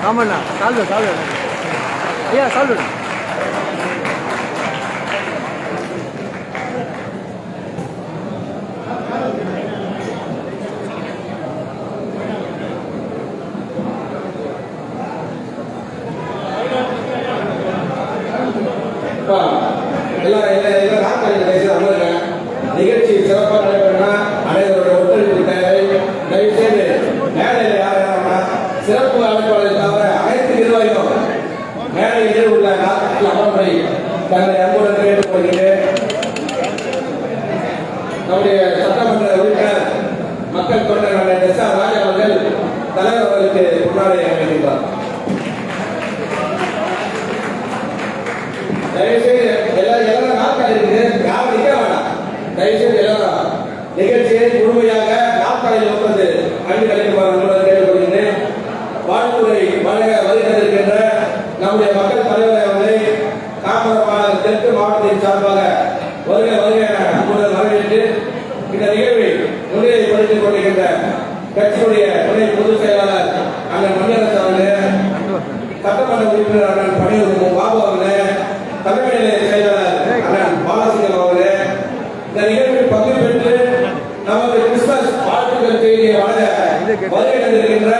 ஆமாண்ணா சால்வை ஐயா சால்வை நிகழ்ச்சி சிறப்பாக நடைபெறனா அனைவருடைய ஒத்துழைப்பு தேவை. தயவுசெய்து மேடையில் யாராவது சிறப்பு அழைப்பாளரை தவிர அனைத்து நிர்வாகிகளும் மேடையில் உள்ள நாட்டில் அமர்வை தங்களை அன்புடன் கேட்டுக்கொள்கிறேன். நம்முடைய சட்டமன்ற உறுப்பினர் மக்கள் தொண்டர் எஸ் ஆர் ராஜா அவர்கள் தலைவர் அவர்களுக்கு முன்னாடி அமைக்கின்றார். தயவுசெய்து எல்லாரும் நாட்கள் இருக்குது, யாரும் நிற்க வேண்டாம். தயவுசெய்து எல்லாரும் நிகழ்ச்சியை முழுமையாக நாட்களில் உட்கார்ந்து அன்புடன் கேட்டுக்கொள்கிறேன். வாழ்த்துறை வழங்க வருகின்ற நம்முடைய மக்கள் தலைவர் அவர்களை காமராஜர் தெற்கு மாவட்டத்தின் சார்பாக வருக அன்புடன் வரவேற்று இந்த நிகழ்வை முன்னிலைப்படுத்திக் கொண்டிருக்கின்ற கட்சியுடைய துணை பொதுச் செயலாளர் அண்ணன் மணியரசு அவர்களே, சட்டமன்ற உறுப்பினர் அண்ணன் பணியூர் பாபு அவர்களே, தலைமை நிலைய செயலாளர் அண்ணன் பாலசிங்கம் அவர்களே, இந்த நிகழ்வில் பங்கு பெற்று நமது கிறிஸ்துமஸ் வாழ்த்துக்கள் செய்தியை வழங்க வருகின்ற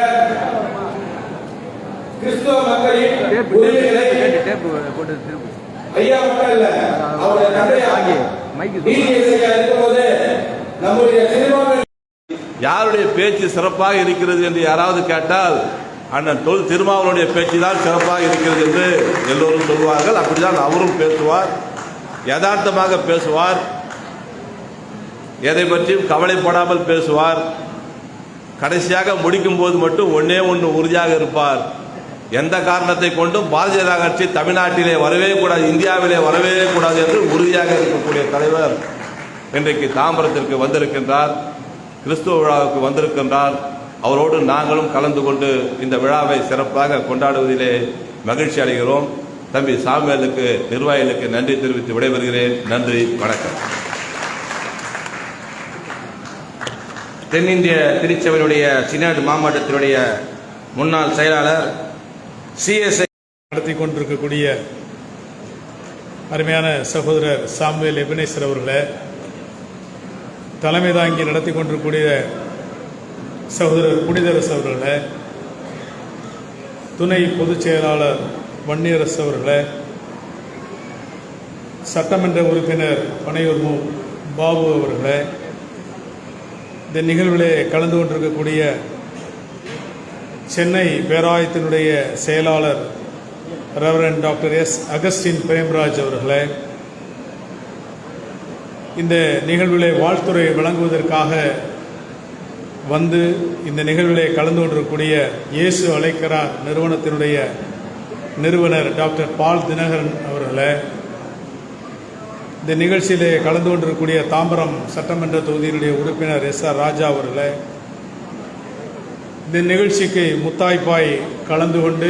கிறிஸ்துவ மக்களின் உரிமைகளை ஐயா மக்கள் இல்ல அவருடைய தந்தையாக இருக்கும்போது நம்முடைய சிறுபான்மை யாருடைய பேச்சு சிறப்பாக இருக்கிறது என்று யாராவது கேட்டால் அண்ணன் தொல் திருமாவளுடைய பேச்சு தான் சிறப்பாக இருக்கிறது என்று எல்லோரும் சொல்வார்கள். அப்படிதான் அவரும் பேசுவார், யதார்த்தமாக பேசுவார், எதை பற்றியும் கவலைப்படாமல் பேசுவார். கடைசியாக முடிக்கும் போது மட்டும் ஒன்னே ஒன்று உறுதியாக இருப்பார். எந்த காரணத்தை கொண்டும் பாரதிய ஜனதா கட்சி தமிழ்நாட்டிலே வரவே கூடாது, இந்தியாவிலே வரவே கூடாது என்று உறுதியாக இருக்கக்கூடிய தலைவர் இன்றைக்கு தாம்பரத்திற்கு வந்திருக்கின்றார், கிறிஸ்துவ விழாவுக்கு வந்திருக்கின்றார். அவரோடு நாங்களும் கலந்து கொண்டு இந்த விழாவை சிறப்பாக கொண்டாடுவதிலே மகிழ்ச்சி அடைகிறோம். தம்பி சாமுவேலுக்கு நிர்வாகிகளுக்கு நன்றி தெரிவித்து விடைபெறுகிறேன். நன்றி, வணக்கம். தென்னிந்திய திருச்சபையினுடைய சினாடு மாவட்டத்தினுடைய முன்னாள் செயலாளர் சிஎஸ்ஐ நடத்தி கொண்டிருக்கக்கூடிய அருமையான சகோதரர் சாமுவேல் எபினேசர் அவர்களே, தலைமை தாங்கி நடத்தி கொண்டிருக்கக்கூடிய சகோதரர் புனிதரசு அவர்களே, துணை பொதுச் செயலாளர் வன்னியரசு அவர்களே, சட்டமன்ற உறுப்பினர் பனையூர் பாபு அவர்களே, இந்த நிகழ்விலே கலந்து கொண்டிருக்கக்கூடிய சென்னை பேராயத்தினுடைய செயலாளர் reverend doctor S Augustine Premraj அவர்களே, இந்த நிகழ்விலே வாழ்த்துறை வழங்குவதற்காக வந்து இந்த நிகழ்விலே கலந்து கொண்டிருக்கக்கூடிய இயேசு அழைக்கிறார் நிறுவனத்தினுடைய நிறுவனர் டாக்டர் பால் தினகரன் அவர்களே, இந்த நிகழ்ச்சியிலே கலந்து கொண்டிருக்கக்கூடிய தாம்பரம் சட்டமன்ற தொகுதியினுடைய உறுப்பினர் எஸ் ஆர் ராஜா அவர்களே, இந்த நிகழ்ச்சிக்கு முத்தாய்ப்பாய் கலந்து கொண்டு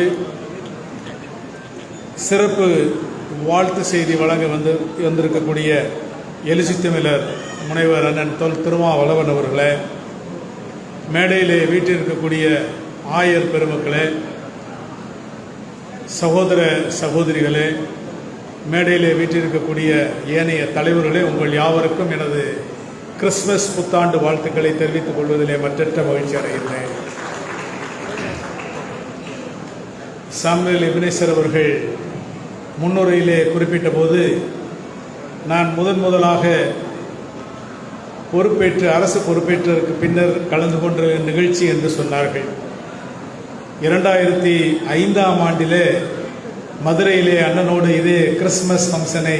சிறப்பு வாழ்த்து செய்தி வழங்க வந்திருக்கக்கூடிய எழுச்சித்தமிழர் முனைவர் அண்ணன் தொல் திருமாவளவன் அவர்களே, மேடையிலே வீட்டிருக்கக்கூடிய ஆயர் பெருமக்களே, சகோதர சகோதரிகளே, மேடையிலே வீட்டிருக்கக்கூடிய ஏனைய தலைவர்களே, உங்கள் யாவருக்கும் எனது கிறிஸ்துமஸ் புத்தாண்டு வாழ்த்துக்களை தெரிவித்துக் கொள்வதிலே மற்றற்ற மகிழ்ச்சி அடைகின்றேன். சாமுவேல் எபினேசர் அவர்கள் முன்னுரையிலே குறிப்பிட்ட போது நான் முதலாக அரசு பொறுப்பேற்றதற்கு பின்னர் கலந்து கொண்ட நிகழ்ச்சி என்று சொன்னார்கள். 2005ஆம் ஆண்டிலே மதுரையிலே அண்ணனோடு இதே கிறிஸ்துமஸ் ஃபங்க்ஷனை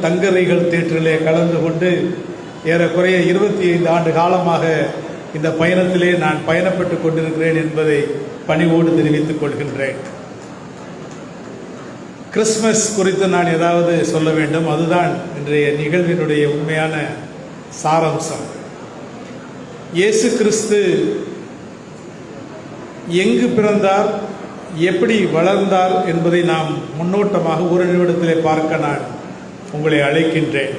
தங்கரைகள் தியேட்டரிலே கலந்து கொண்டு ஏறக்குறைய 25 ஆண்டு காலமாக இந்த பயணத்திலே நான் பயணப்பட்டு கொண்டிருக்கிறேன் என்பதை பணிவோடு தெரிவித்துக் கொள்கின்றேன். கிறிஸ்துமஸ் குறித்து நான் ஏதாவது சொல்ல வேண்டும், அதுதான் இன்றைய நிகழ்வினுடைய உண்மையான சாராம்சம். இயேசு கிறிஸ்து எங்கு பிறந்தார், எப்படி வளர்ந்தார் என்பதை நாம் முன்னோட்டமாக ஒரு நிமிடத்திலே பார்க்க நான் உங்களை அழைக்கின்றேன்.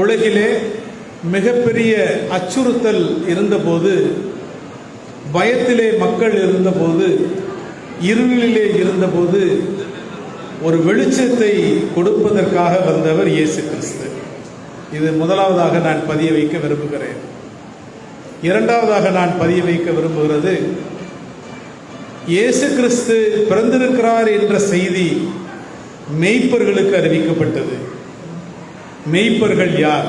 உலகிலே மிகப்பெரிய அச்சுறுத்தல் இருந்தபோது பயத்திலே மக்கள் இருந்தபோது, இருளிலே இருந்தபோது ஒரு வெளிச்சத்தை கொடுப்பதற்காக வந்தவர் இயேசு கிறிஸ்து. இது முதலாவதாக நான் பதிய வைக்க விரும்புகிறேன். இரண்டாவதாக நான் பதிய வைக்க விரும்புகிறது, இயேசு கிறிஸ்து பிறந்திருக்கிறார் என்ற செய்தி மெய்ப்பர்களுக்கு அறிவிக்கப்பட்டது. மெய்ப்பர்கள் யார்?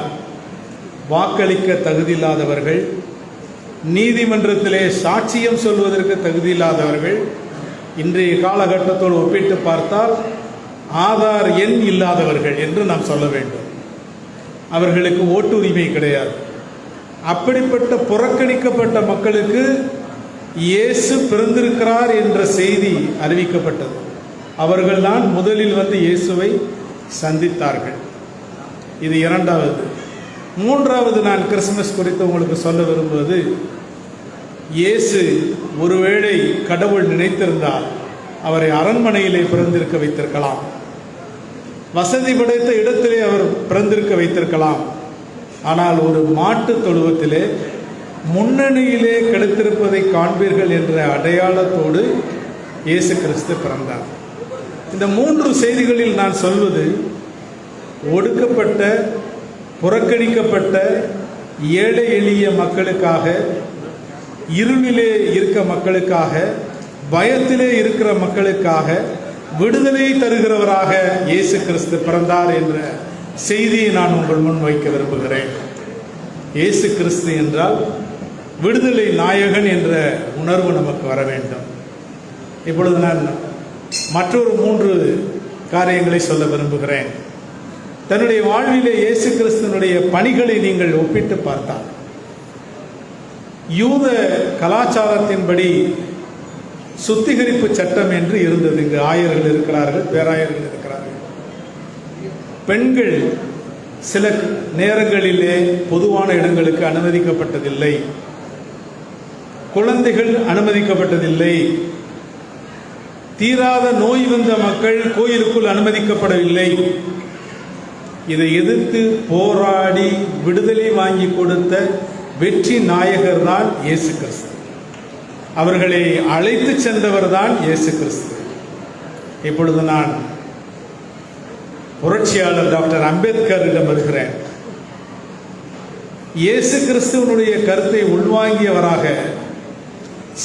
வாக்களிக்க தகுதியில்லாதவர்கள், நீதிமன்றத்திலே சாட்சியம் சொல்வதற்கு தகுதியில்லாதவர்கள், இன்றைய காலகட்டத்தோடு ஒப்பிட்டு பார்த்தால் ஆதார் எண் இல்லாதவர்கள் என்று நாம் சொல்ல வேண்டும். அவர்களுக்கு ஓட்டு உரிமை கிடையாது. அப்படிப்பட்ட புறக்கணிக்கப்பட்ட மக்களுக்கு இயேசு பிறந்திருக்கிறார் என்ற செய்தி அறிவிக்கப்பட்டது. அவர்கள்தான் முதலில் வந்து இயேசுவை சந்தித்தார்கள். இது இரண்டாவது. மூன்றாவது நான் கிறிஸ்துமஸ் குறித்து உங்களுக்கு சொல்ல விரும்புவது, இயேசு ஒருவேளை கடவுள் நினைத்திருந்தால் அவரை அரண்மனையிலே பிறந்திருக்க வைத்திருக்கலாம், வசதி படைத்த இடத்திலே அவர் பிறந்திருக்க வைத்திருக்கலாம். ஆனால் ஒரு மாட்டு தொழுவத்திலே முன்னணியிலே கிடைத்திருப்பதை காண்பீர்கள் என்ற அடையாளத்தோடு இயேசு கிறிஸ்து பிறந்தார். இந்த மூன்று செய்திகளில் நான் சொல்வது, ஒடுக்கப்பட்ட, புறக்கணிக்கப்பட்ட, ஏழை எளிய மக்களுக்காக, இருளிலே இருக்க மக்களுக்காக, பயத்திலே இருக்கிற மக்களுக்காக விடுதலை தருகிறவராக இயேசு கிறிஸ்து பிறந்தார் என்ற செய்தியை நான் உங்கள் முன் வைக்க விரும்புகிறேன். இயேசு கிறிஸ்து என்றால் விடுதலை நாயகன் என்ற உணர்வு நமக்கு வர வேண்டும். இப்பொழுது நான் மற்றொரு 3 காரியங்களை சொல்ல விரும்புகிறேன். தன்னுடைய வாழ்விலே இயேசு கிறிஸ்துவனுடைய பணிகளை நீங்கள் ஒப்பிட்டு பார்த்தால், யூத கலாச்சாரத்தின்படி சுத்திகரிப்பு சட்டம் என்று இருந்தது. இங்கு ஆயர்கள் இருக்கிறார்கள், பேராயர்கள் இருக்கிறார்கள். பெண்கள் சில நேரங்களிலே பொதுவான இடங்களுக்கு அனுமதிக்கப்பட்டதில்லை, குழந்தைகள் அனுமதிக்கப்பட்டதில்லை, தீராத நோய் வந்த மக்கள் கோயிலுக்குள் அனுமதிக்கப்படவில்லை. இதை எதிர்த்து போராடி விடுதலை வாங்கி கொடுத்த வெற்றி நாயகர் தான் இயேசு கிறிஸ்து. அவர்களை அழைத்து சென்றவர் தான் இயேசு கிறிஸ்து. இப்பொழுது நான் புரட்சியாளர் டாக்டர் அம்பேத்கரிடம் வருகிறேன். இயேசு கிறிஸ்துவனுடைய கருத்தை உள்வாங்கியவராக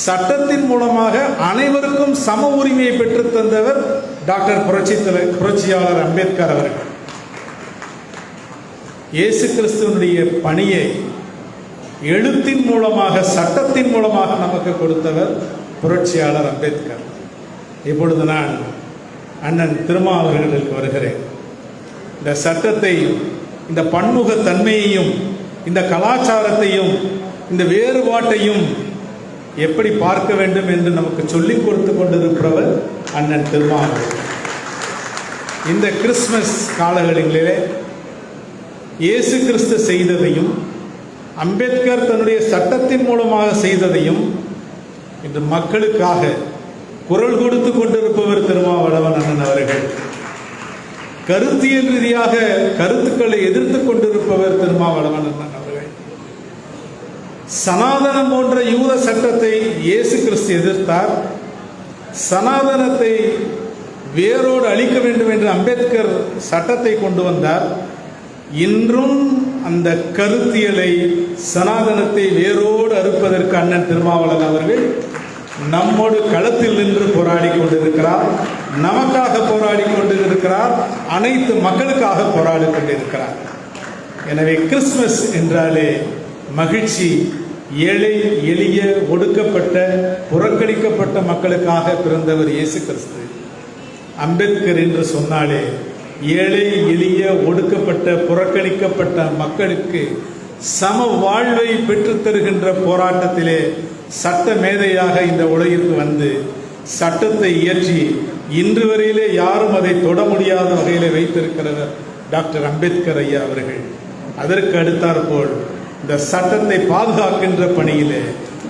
சட்டத்தின் மூலமாக அனைவருக்கும் சம உரிமையை பெற்று தந்தவர் டாக்டர் புரட்சியாளர் அம்பேத்கர் அவர்கள். இயேசு கிறிஸ்துவனுடைய பணியை எழுத்தின் மூலமாக, சட்டத்தின் மூலமாக நமக்கு கொடுத்தவர் புரட்சியாளர் அம்பேத்கர். இப்பொழுது நான் அண்ணன் திருமாவர்களுக்கு வருகிறேன். இந்த சட்டத்தை, இந்த பன்முக தன்மையையும், இந்த கலாச்சாரத்தையும், இந்த வேறுபாட்டையும் எப்படி பார்க்க வேண்டும் என்று நமக்கு சொல்லிக் கொடுத்து கொண்டிருக்கிறவர் அண்ணன் திருமாவர்கள். இந்த கிறிஸ்துமஸ் காலங்களிலே இயேசு கிறிஸ்து செய்ததையும், அம்பேத்கர் தன்னுடைய சட்டத்தின் மூலமாக செய்ததையும் இன்று மக்களுக்காக குரல் கொடுத்து கொண்டிருப்பவர் திருமாவளவன் அண்ணன் அவர்கள். கருத்தியல் ரீதியாக கருத்துக்களை எதிர்த்து கொண்டிருப்பவர் திருமாவளவன் அண்ணன் அவர்கள். சனாதனம் போன்ற யூத சட்டத்தை இயேசு கிறிஸ்து எதிர்த்தார். சனாதனத்தை வேரோடு அழிக்க வேண்டும் என்று அம்பேத்கர் சட்டத்தை கொண்டு வந்தார். இன்றும் அந்த கருத்தியலை, சனாதனத்தை வேரோடு அறுப்பதற்கு அண்ணன் திருமாவளவன் அவர்கள் நம்மோடு களத்தில் நின்று போராடி கொண்டிருக்கிறார். நமக்காக போராடி கொண்டிருக்கிறார். அனைத்து மக்களுக்காக போராடி கொண்டிருக்கிறார். எனவே கிறிஸ்துமஸ் என்றாலே மகிழ்ச்சி. ஏழை எளிய ஒடுக்கப்பட்ட புறக்கணிக்கப்பட்ட மக்களுக்காக பிறந்தவர் இயேசு கிறிஸ்து. அம்பேத்கர் என்று சொன்னாலே ஏழை எளிய ஒடுக்கப்பட்ட புறக்கணிக்கப்பட்ட மக்களுக்கு சம வாழ்வை பெற்றுத் தருகின்ற போராட்டத்திலே சட்ட மேதையாக இந்த உலகிற்கு வந்து சட்டத்தை இயற்றி இன்று வரையிலே யாரும் அதை தொட முடியாத வகையிலே வைத்திருக்கிறவர் டாக்டர் அம்பேத்கர் ஐயா அவர்கள். அதற்கு அடுத்தாற்போல் இந்த சட்டத்தை பாதுகாக்கின்ற பணியிலே,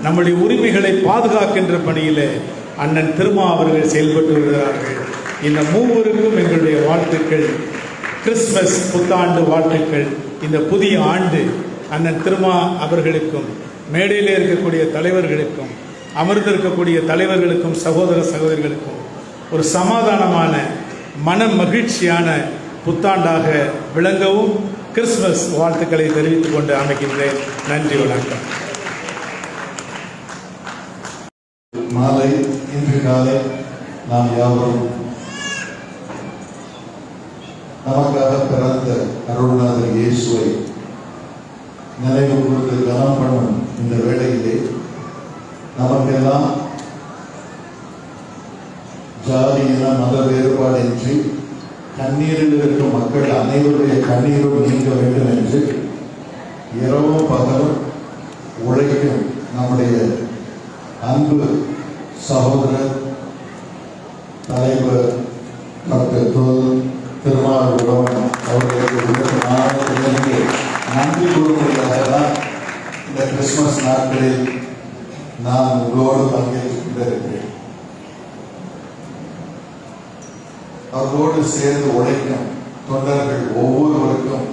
நம்முடைய உரிமைகளை பாதுகாக்கின்ற பணியிலே அண்ணன் திருமா அவர்கள் செயல்பட்டு வருகிறார்கள். இந்த மூவருக்கும் எங்களுடைய வாழ்த்துக்கள். கிறிஸ்துமஸ் புத்தாண்டு வாழ்த்துக்கள். இந்த புதிய ஆண்டு அண்ணன் திருமா அவர்களுக்கும் மேடையில் இருக்கக்கூடிய தலைவர்களுக்கும் அமர்ந்திருக்கக்கூடிய தலைவர்களுக்கும் சகோதர சகோதரிகளுக்கும் ஒரு சமாதானமான மன மகிழ்ச்சியான புத்தாண்டாக விளங்கவும் கிறிஸ்துமஸ் வாழ்த்துக்களை தெரிவித்துக் கொண்டு அமைக்கின்றேன். நன்றி, வணக்கம். மாலை இன்று காலை நாம் யாவரும் நமக்காக பிறந்த அருள்நாதர் இயேசுவை நினைவு கூர்ந்து கனம் பண்ணும் இந்த வேளையிலே நமக்கெல்லாம் ஜாதி இன மத வேறுபாடின்றி கண்ணீரில் இருக்கும் மக்கள் அனைவருடைய கண்ணீரும் நீங்க வேண்டும் என்று இரவும் பகலும் உழைக்கும் நம்முடைய அன்பு சகோதரர் தலைவர் டாக்டர் திருமாவளவன் அவர்களுக்கு நன்றி கூறுவதற்காக தான் இந்த கிறிஸ்துமஸ் நாட்களில் நான் உங்களோடு பங்கேற்றுக் கொண்டிருக்கிறேன். அவர்களோடு சேர்ந்து உழைக்கும் தொண்டர்கள் ஒவ்வொருவருக்கும்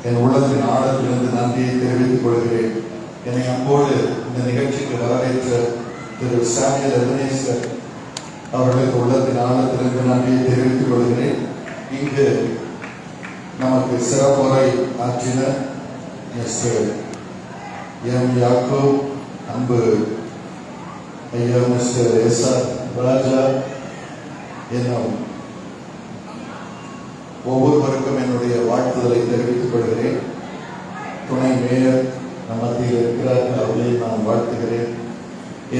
என் உள்ளத்தின் ஆழத்திலிருந்து நன்றியை தெரிவித்துக் கொள்கிறேன். என்னை அன்போடு இந்த நிகழ்ச்சிக்கு வரவேற்ற திரு சாமியல் எபனேசர் அவர்களுக்கு உள்ளத்தின் ஆழத்திலிருந்து நன்றியை தெரிவித்துக் கொள்கிறேன். இங்கு நமக்கு சிறப்புரை ஆற்றின மிஸ்டர் எம் யாக்கூப், அன்பு ஐயா மிஸ்டர் எஸ் ஆர் ராஜா என்னும் ஒவ்வொருவருக்கும் என்னுடைய வாழ்த்துதலை தெரிவித்துக் கொள்கிறேன். துணை மேயர் நம் மத்தியில் இருக்கிறார்கள், அவர்களையும் நான் வாழ்த்துகிறேன்.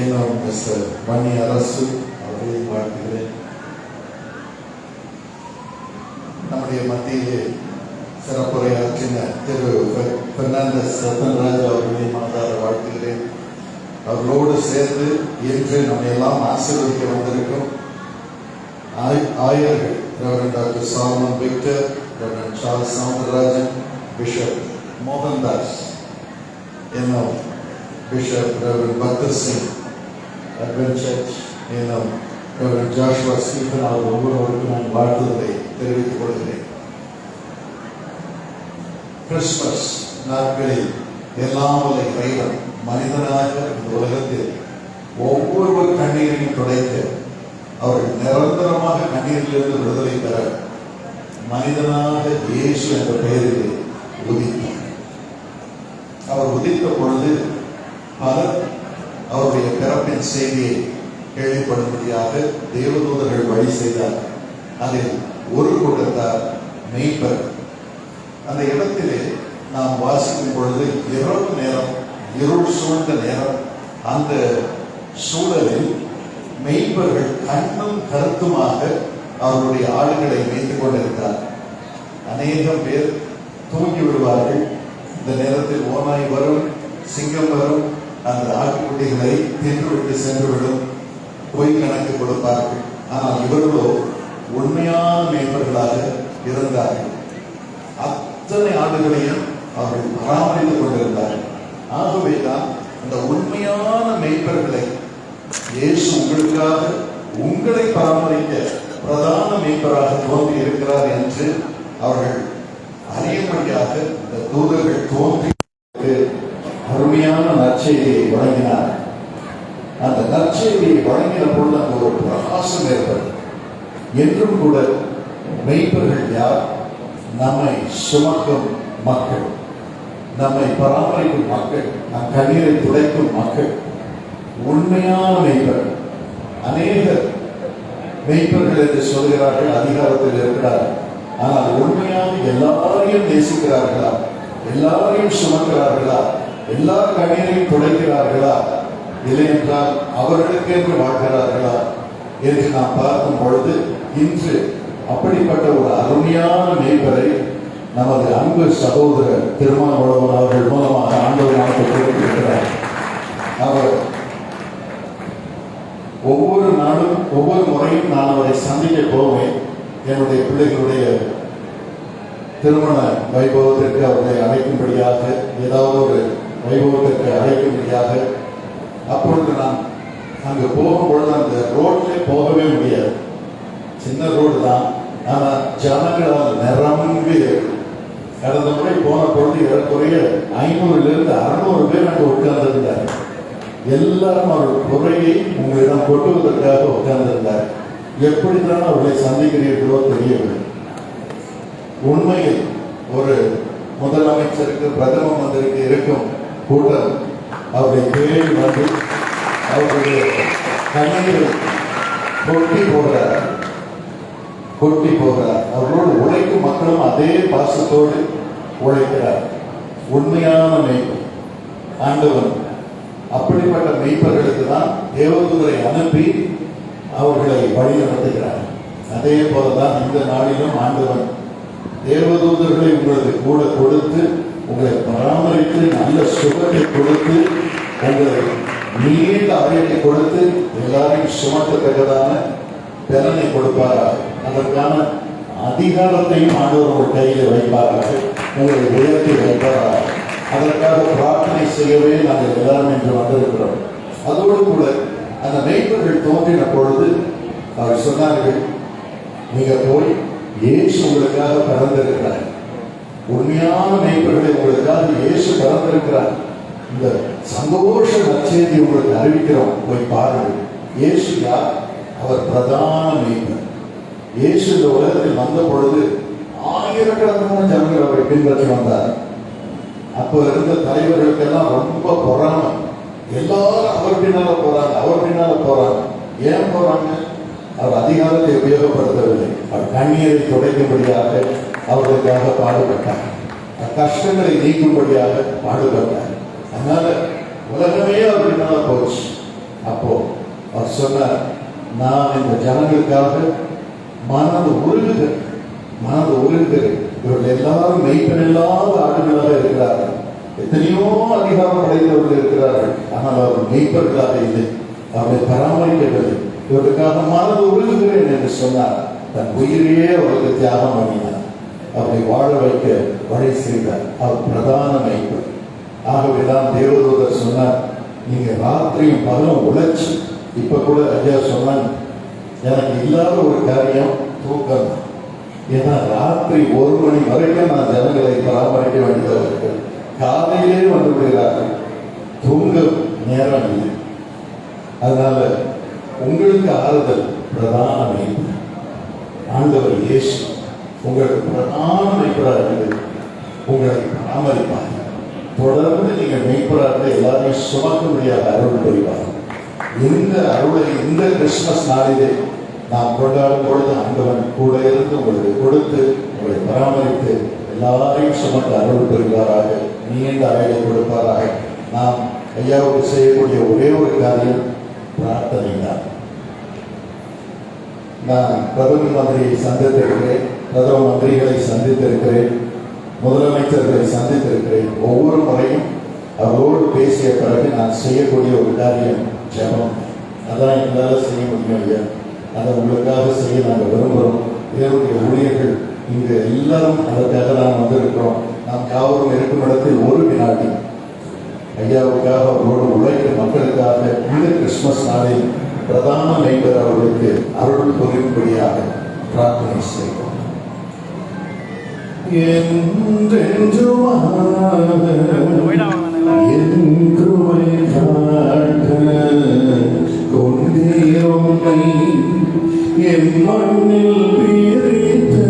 இன்னும் மிஸ்டர் மணி அரசு அவர்களையும் வாழ்த்துகிறேன். நம்முடைய மத்தியிலே சிறப்புரையாற்றின திரு பெர்னாண்டஸ் ரத்தன்ராஜ் அவர்களையும் மனதார வாழ்த்துகிறேன். அவர்களோடு சேர்ந்து இன்று நம்ம எல்லாம் ஆசீர்வதிக்க வந்திருக்கும் ஆயர்கள் reverend doctor Solomon Victor, reverend Charles Soundararajan, bishop Mohandas என்னும் பிஷப் ரெவரண்ட் பக்தர் சிங் அட்வென்ட் சர்ச் என்னும் ரெவரண்ட் ஜாஷுவா ஸ்டீஃபன் அவர் ஒவ்வொருவருக்கும் நான் வாழ்த்துதலை தெரிவித்துக் கொள்கிறேன். கிறிஸ்துமஸ் நாட்களில் எல்லாம் வல்ல இறைவன் மனிதனாக இந்த உலகத்தில் ஒவ்வொரு கண்ணீரையும் துடைக்க அவர்கள் நிரந்தரமாக கண்ணீரிலிருந்து விடுதலை பெற மனிதனாக இயேசு என்ற பெயரில் உதித்தார். அவர் உதித்த பொழுது பலர் அவருடைய பிறப்பின் செய்தியை கேள்விப்படும்படியாக தேவதூதர்கள் வழி செய்தார். அதில் ஒரு கூட்டத்தார் மெய்ப்பர். அந்த இடத்திலே நாம் வாசிக்கும் பொழுது இரவு நேரம், இருள் சூழ்ந்த நேரம், அந்த சூழலில் மெய்ப்பர்கள் கண்ணும் கருத்துமாக அவருடைய ஆடுகளை மேய்த்துக் கொண்டிருக்கிறார். அநேகம் பேர் தூங்கி விடுவார்கள். இந்த நேரத்தில் ஓநாய் வரும், சிங்கம் வரும், அந்த ஆட்டுக்குட்டிகளை தின்றுவிட்டு சென்றுவிடும், பொய் கணக்கு கொடுப்பார்கள். ஆனால் இவர்களோ உண்மையான மேய்ப்பர்களாக இருந்தார்கள். அத்தனை ஆடுகளையும் அவர்கள் பராமரித்துக் கொண்டிருந்தார்கள். ஆகவேதான் அந்த உண்மையான மேய்ப்பர்களை இயேசு உங்களுக்காக உங்களை பராமரிக்க பிரதான மேய்ப்பராக தோன்றி இருக்கிறார் என்று அவர்கள் அறியும்படியாக இந்த தூதர்கள் தோன்றி அருமையான நற்செய்தியை வழங்கினார். அந்த நற்செய்தியை வழங்கின பொழுது அந்த ஒரு பிரகாசம் ஏற்படும். என்றும் கூட மெய்ப்பர்கள் யார்? நம்மை சுமக்கும் மக்கள், நம்மை பராமரிக்கும் மக்கள், நம் கண்ணீரை துடைக்கும் மக்கள், உண்மையான மெய்ப்பர். அநேக மெய்ப்பர்கள் என்று சொல்கிறார்கள், அதிகாரத்தில் இருக்கிறார்கள். ஆனால் உண்மையாக எல்லாரையும் நேசிக்கிறார்களா? எல்லாரையும் சுமக்கிறார்களா? எல்லா கண்ணீரையும் துடைக்கிறார்களா? இல்லை என்றால் அவர்களுக்கென்று வாழ்கிறார்களா என்று நாம் பார்க்கும் பொழுது இன்று அப்படிப்பட்ட ஒரு அருமையான மேய்ப்பரை நமது அன்பு சகோதரர் திருமாவளவன் அவர்கள் மூலமாக ஆண்டவர் நமக்கு கொடுத்திருக்கிறார். அவர் ஒவ்வொரு நாளும் ஒவ்வொரு முறையும் நான் அவரை சந்திக்க போவேன். என்னுடைய பிள்ளைகளுடைய திருமண வைபவத்திற்கு அவர்களை அழைக்கும்படியாக, ஏதாவது ஒரு வைபவத்திற்கு அழைக்கும்படியாக. அப்பொழுது நான் அங்கு போகும்பொழுது அந்த ரோட்ல போகவே முடியாது. சின்ன ரோடு தான், ஆனால் ஜனங்களால் நிரம்பி. கடந்த முறை போன பொழுது ஏறக்குறைய 500 to 600 பேர் அங்கே உட்கார்ந்திருந்தார்கள். எல்லாரும் அவர்கள் குறையை உங்களிடம் கொட்டுவதற்காக உட்கார்ந்திருந்தார். எப்படித்தான் அவர்களை சந்திக்கிறீர்களோ தெரியவில்லை. உண்மையில் ஒரு முதலமைச்சருக்கு பிரதம மந்திரிக்கு இருக்கும் கூட்டம் அவர்களை தேடி வந்து அவர்களுடைய கண்ணீரை கொட்டி போகிறார். அவர்களோடு உழைக்கும் மக்களும் அதே பாசத்தோடு உழைக்கிறார். உண்மையான மெய்ப்பர் ஆண்டவன் அப்படிப்பட்ட மெய்ப்பர்களுக்கு தான் தேவதூதரை அனுப்பி அவர்களை வழி நடத்துகிறார். அதே போலதான் இந்த நாளிலும் ஆண்டவன் தேவதூதர்களை உங்களுக்கு கூட கொடுத்து உங்களை பராமரித்து நல்ல சுகத்தை கொடுத்து உங்களை நீண்ட ஆயுளை கொடுத்து எல்லாரையும் சுமக்கத்தக்கதான பலனை கொடுப்பாராக. அதற்கான அதிகாரத்தையும் ஆண்டவர் உங்கள் கையில் வைப்பாராக, உங்களை உயர்த்தி வைப்பாராக. அதற்காக பிரார்த்தனை செய்யவே நாங்கள் எல்லாரும் என்று வந்திருக்கிறோம். அதோடு கூட அந்த மெய்ப்பர்கள் தோன்றின பொழுது அவர் சொன்னார்கள், நீங்க போய் இயேசு உங்களுக்காக பிறந்திருக்கிறார். உண்மையான மெய்ப்பர்களை உங்களுக்காக இயேசு பிறந்திருக்கிறார். இந்த சந்தோஷ நற்செய்தி உங்களுக்கு அறிவிக்கிறோம், போய் பாருங்கள். இயேசு யார்? அவர் பிரதான மெய்ப்பர். இயேசு இந்த உலகத்தில் வந்த பொழுது ஆயிரக்கணக்கான ஜனங்கள் அவரை பின்பற்றி வந்தார். அப்போ இருந்த தலைவர்களுக்கெல்லாம் ரொம்ப பொறாமை. எல்லாரும் அவர் பின்னால போறாங்க. ஏன் போறாங்க? அவர் அதிகாரத்தை உபயோகப்படுத்தவில்லை. அவர் கண்ணீரை துடைக்கும்படியாக அவர்களுக்காக பாடுபட்டார். கஷ்டங்களை நீக்கும்படியாக பாடுபட்டார். அதனால உலகமே அவர் பின்னால போச்சு. அப்போ அவர் சொன்னார், நான் இந்த ஜனங்களுக்காக மனது உருகுகிறேன். இவர்கள் எல்லாரும் மெய்ப்பெண் இல்லாத ஆடுகளாக இருக்கிறார்கள். எத்தனையோ அதிகாரம் படைத்தவர்கள் இருக்கிறார்கள். ஆனால் அவர் மெய்ப்பர்களாக இல்லை, அவரை பராமரிக்கவில்லை. இவருக்காக மனது உருகுகிறேன் என்று சொன்னார். தன் உயிரையே அவருக்கு தியாகம் பண்ணினார். அவரை வாழ வைக்க வழி செய்தார். அவர் பிரதான மெய்ப்பர். ஆகவேதான் தேவதூதர் சொன்னார், நீங்க ராத்திரியும் பகலும் உழைச்சு, இப்ப கூட ஐயா சொன்னாங்க, எனக்கு இல்லாத ஒரு காரியம் தூக்கம். ஏன்னா ராத்திரி 1 மணி வரைக்கும் நான் ஜனங்களை பராமரிக்க வேண்டியவர்கள். காலையிலே வந்து விடுகிறார்கள், தூங்க நேரம் இல்லை. அதனால உங்களுக்கு ஆறுதல் பிரதான மெய்ப்பர் ஆண்டவர் இயேசு உங்களுக்கு பிரதான மெய்ப்பராக இருந்து உங்களை பராமரிப்பார். தொடர்ந்து நீங்கள் மெய்ப்பராக எல்லாரையும் சுமக்கும்படியாக அருள் புரிவார். இந்த அருளை இந்த கிறிஸ்துமஸ் நாளிலே நாம் கொண்டாடும் பொழுது ஆண்டவன் கூட இருந்து உங்களுக்கு கொடுத்து உங்களை பராமரித்து எல்லாரையும் சுமக்க அருள் புரிவாராக, நீண்ட ஆயுளை கொடுப்பாராக. நாம் ஐயாவுக்கு செய்யக்கூடிய ஒரே ஒரு காரியம் பிரார்த்தனை தான். நான் பிரதம மந்திரியை சந்தித்திருக்கிறேன், பிரதம மந்திரிகளை சந்தித்திருக்கிறேன், முதலமைச்சர்களை சந்தித்திருக்கிறேன். ஒவ்வொரு முறையும் அவரோடு பேசிய பிறகு நான் செய்யக்கூடிய ஒரு காரியம் ஜெபம். அதான் எங்களால் செய்ய முடியும் இல்லையா? அதை உங்களுக்காக செய்ய நாங்கள் விரும்புகிறோம். இதனுடைய ஊழியர்கள் இங்கு எல்லாரும் அதற்காக நாம் வந்திருக்கிறோம். நாம் யாவரும் இருக்கும் இடத்தில் ஒரு வினாடி ஐயாவுக்காக அவரோடு உழைக்கும் மக்களுக்காக இந்த கிறிஸ்துமஸ் நாளில் பிரதான மெய்ப்பர் அவர்களுக்கு அருள் புரியும்படியாக பிரார்த்தனை செய்வோம். என் மண்ணில் வீரித்து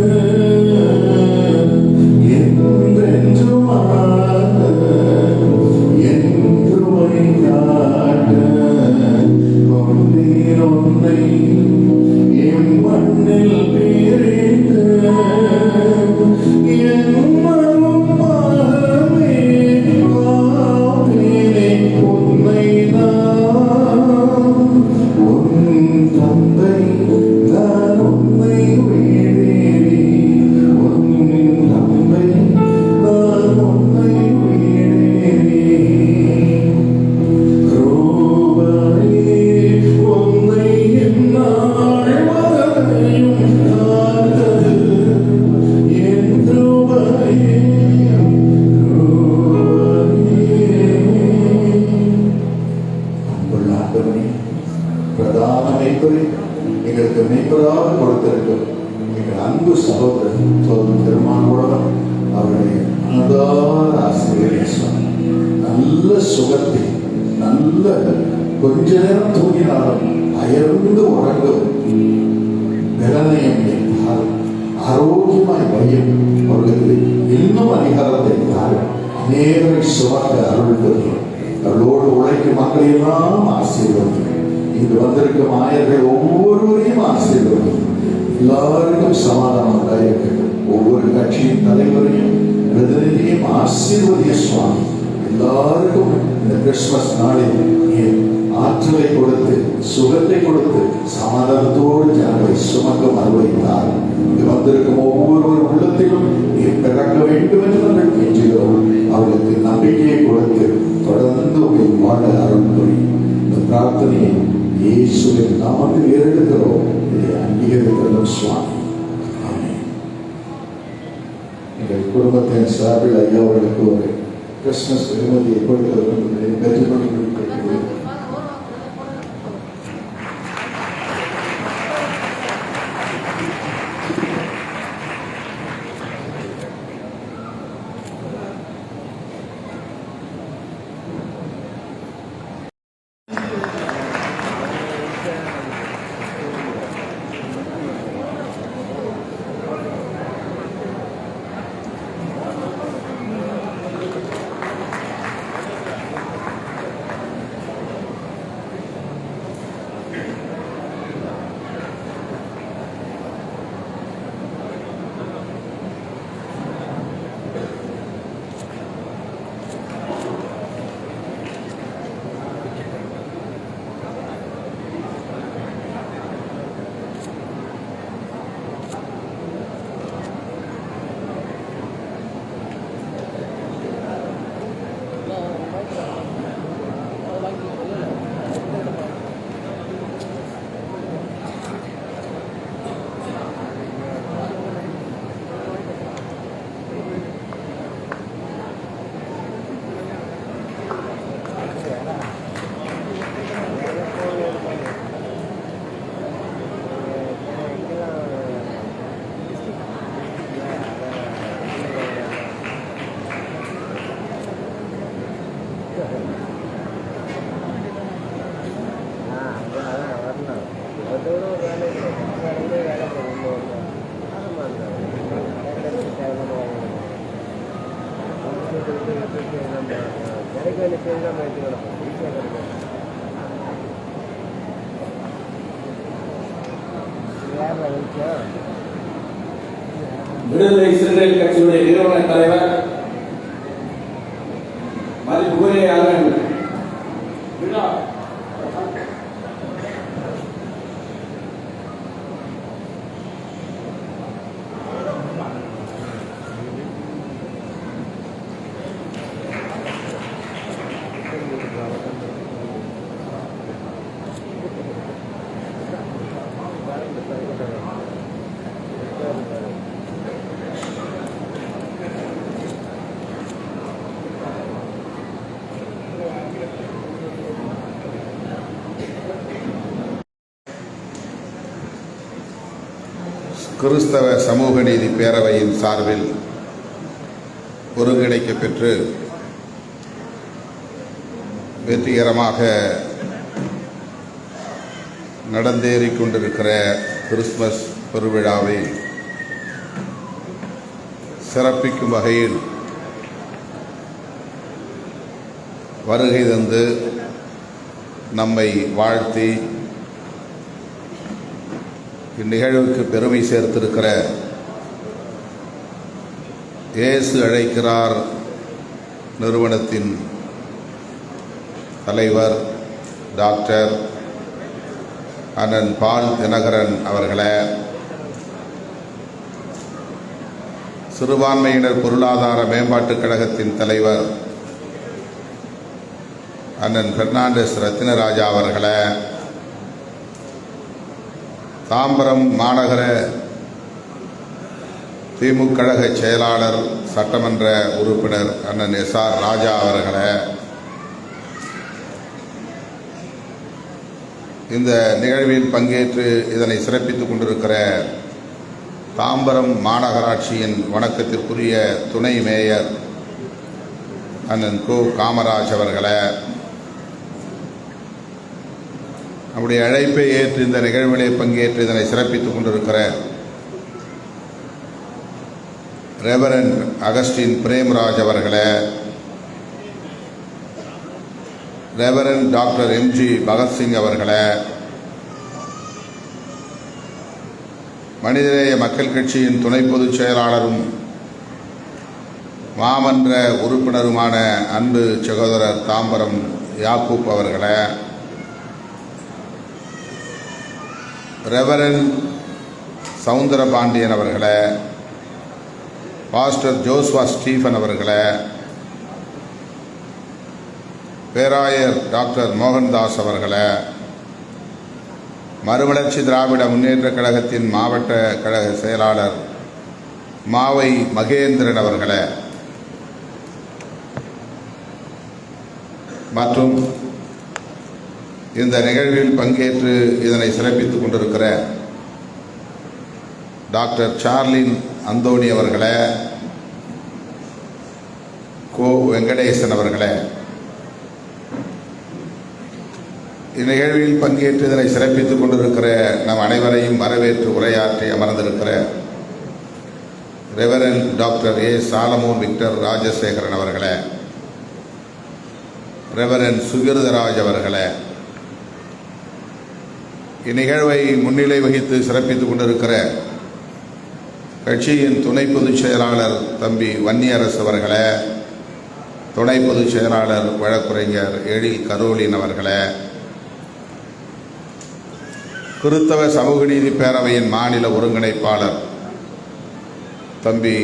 எங்களுக்கு மெய்ப்பராக கொடுத்திருக்கும் எங்கள் அன்பு சகோதரர் திருமானோட அவருடைய அன்பான ஆசிரியர் நல்ல சுகத்தை நல்ல கொஞ்ச நேரம் தூங்கினாலும் அயர்ந்து உறங்கும் நிர்ணயம் என்றால் ஆரோக்கியமாய் வையும் அவர்களுக்கு இன்னும் அதிகாரத்தை தாரும் நேரை சுமக்க அருள் தரும். அவளோடு உழைக்கும் மக்களையெல்லாம் ஆசீர்வதிக்கும். இங்கு வந்திருக்கும் ஆயர்கள் ஒவ்வொருவரையும் ஆசீர்வதிக்கும். எல்லாருக்கும் சமாதானம் உண்டாயிருக்கிறது. ஒவ்வொரு கட்சியின் தலைவரையும் பிரதிநிதியும் ஆசீர்வதிய சுவாமி. எல்லாருக்கும் இந்த கிறிஸ்துமஸ் நாளில் ஆற்றலை கொடுத்து சுகத்தை கொடுத்து சமாதானத்தோடு ஜனங்களை சுமக்கும் அருளைத்தார். இங்கு வந்திருக்கும் ஒவ்வொருவர் உள்ளத்திலும் நீர் பிறக்க வேண்டும் என்று நாங்கள் கெஞ்சுகிறோம். அவர்களுக்கு நம்பிக்கையை கொடுத்து தொடர்ந்து உங்கள் வாழ அருள் புரி. இந்த பிரார்த்தனையை இயேசுவின் நாமத்தில் ஏறெடுக்கிறோம். இதை அங்கீகரிக்கிறோம் சுவாமி. ஆமென். எங்கள் குடும்பத்தின் சார்பில் ஐயா அவர்களுக்கு ஒரு கிறிஸ்துமஸ் வெகுமதியை கொடுக்கிறோம். பெற்றுக்கொண்டு விடுதலை சிறுத்தைகள் கட்சியுடைய நிறுவன தலைவர் மதிப்புக்குரிய விழா கிறிஸ்தவ சமூக நீதி பேரவையின் சார்பில் ஒருங்கிணைக்கப் பெற்று வெற்றிகரமாக நடந்தேறிக் கொண்டிருக்கிற கிறிஸ்துமஸ் பெருவிழாவை சிறப்பிக்கும் வகையில் வருகை தந்து நம்மை வாழ்த்தி இந்நிகழ்வுக்கு பெருமை சேர்த்திருக்கிற இயேசு அழைக்கிறார் நிறுவனத்தின் தலைவர் டாக்டர் அண்ணன் பால் தினகரன் அவர்களே, சிறுபான்மையினர் பொருளாதார மேம்பாட்டுக் கழகத்தின் தலைவர் அண்ணன் பெர்னாண்டஸ் ரத்தினராஜா அவர்களே, தாம்பரம் மாநகர திமுக கழக செயலாளர் சட்டமன்ற உறுப்பினர் அண்ணன் எஸ்.ஆர். ராஜா அவர்களே, இந்த நிகழ்வில் பங்கேற்று இதனை சிறப்பித்துக் கொண்டிருக்கிற தாம்பரம் மாநகராட்சியின் வணக்கத்திற்குரிய துணை மேயர் அண்ணன் கோ காமராஜ் அவர்களே, நம்முடைய அழைப்பை ஏற்று இந்த நிகழ்விலே பங்கேற்று இதனை சிறப்பித்துக் கொண்டிருக்கிற ரெவரண்ட் அகஸ்டின் பிரேம்ராஜ் அவர்களே, ரெவரண்ட் டாக்டர் எம்ஜி பகத்சிங் அவர்களே, மனிதநேய மக்கள் கட்சியின் துணை பொதுச் செயலாளரும் மாமன்ற உறுப்பினருமான அன்பு சகோதரர் தாம்பரம் யாக்கூப் அவர்களே, ரெவரண்ட் சவுந்தரபாண்டியன் அவர்களே, பாஸ்டர் ஜோஸ்வா ஸ்டீஃபன் அவர்களே, பேராயர் டாக்டர் மோகன்தாஸ் அவர்களே, மறுமலர்ச்சி திராவிட முன்னேற்ற கழகத்தின் மாவட்ட கழக செயலாளர் மாவை மகேந்திரன் அவர்களே மற்றும் இந்த நிகழ்வில் பங்கேற்று இதனை சிறப்பித்துக் கொண்டிருக்கிற டாக்டர் சார்லின் அந்தோணி அவர்களே, கோ வெங்கடேசன் அவர்களே, இந்நிகழ்வில் பங்கேற்று இதனை சிறப்பித்துக் கொண்டிருக்கிற நம் அனைவரையும் வரவேற்று உரையாற்றி அமர்ந்திருக்கிற reverend doctor A Solomon Victor Rajasekaran அவர்களே, ரெவரண்ட் சுகிர்தராஜ் அவர்களே, இந்நிகழ்வை முன்னிலை வகித்து சிறப்பித்துக் கொண்டிருக்கிற கட்சியின் துணை பொதுச் செயலாளர் தம்பி வன்னியரசு அவர்களே, துணை பொதுச் செயலாளர் வழக்குரைஞர் எழில் கரோலின் அவர்களே, கிறித்தவ சமூக நீதி பேரவையின் மாநில ஒருங்கிணைப்பாளர் தம்பி